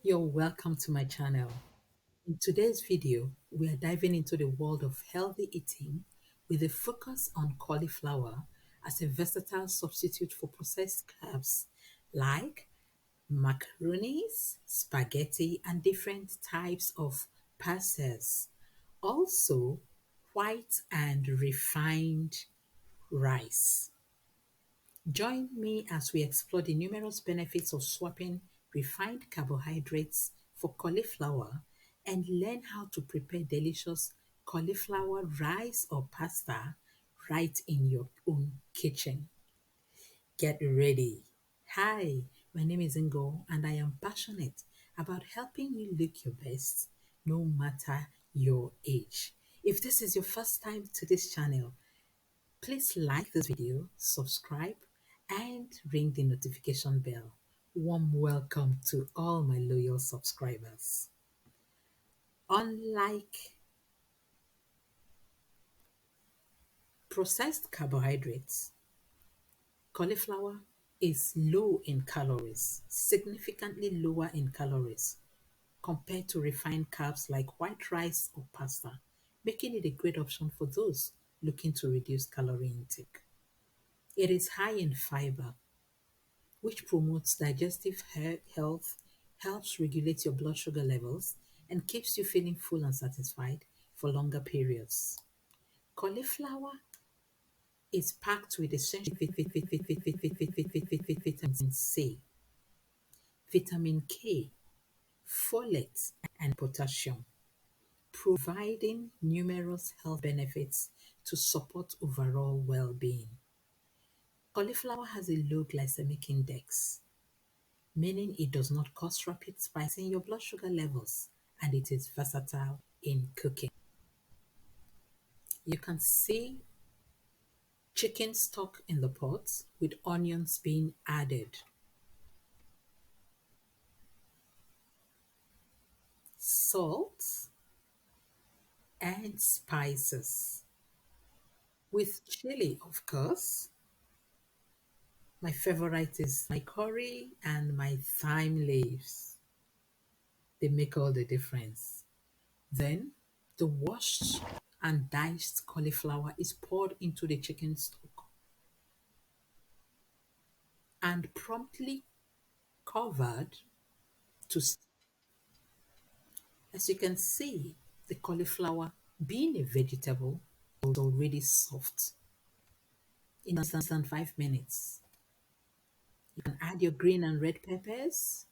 You're welcome to my channel. In today's video, we are diving into the world of healthy eating with a focus on cauliflower as a versatile substitute for processed carbs like macaronis, spaghetti, and different types of pastas. Also, white and refined rice. Join me as we explore the numerous benefits of swapping refined carbohydrates for cauliflower and learn how to prepare delicious cauliflower rice or pasta right in your own kitchen. Get ready. Hi, my name is Ngo and I am passionate about helping you look your best no matter your age. If this is your first time to this channel, please like this video, subscribe, and ring the notification bell. Warm welcome to all my loyal subscribers. Unlike processed carbohydrates, cauliflower is low in calories, significantly lower in calories compared to refined carbs like white rice or pasta, making it a great option for those looking to reduce calorie intake. It is high in fiber, which promotes digestive health, helps regulate your blood sugar levels, and keeps you feeling full and satisfied for longer periods. Cauliflower is packed with essential vitamin C, vitamin K, folate, and potassium, providing numerous health benefits to support overall well being. Cauliflower has a low glycemic index, meaning it does not cause rapid spikes in your blood sugar levels, and it is versatile in cooking. You can see chicken stock in the pot with onions being added, salt, and spices. With chili, of course. My favorite is my curry and my thyme leaves. They make all the difference. Then the washed and diced cauliflower is poured into the chicken stock and promptly covered to, as you can see, the cauliflower, being a vegetable, is already soft in less than 5 minutes. You can add your green and red peppers,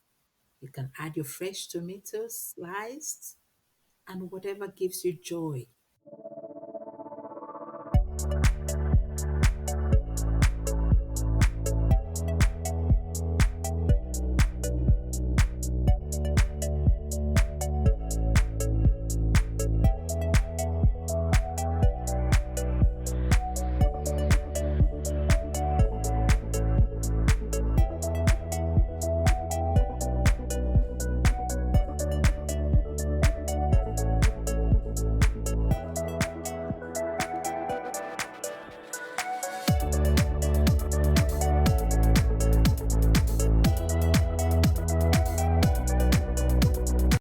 you can add your fresh tomatoes sliced, and whatever gives you joy.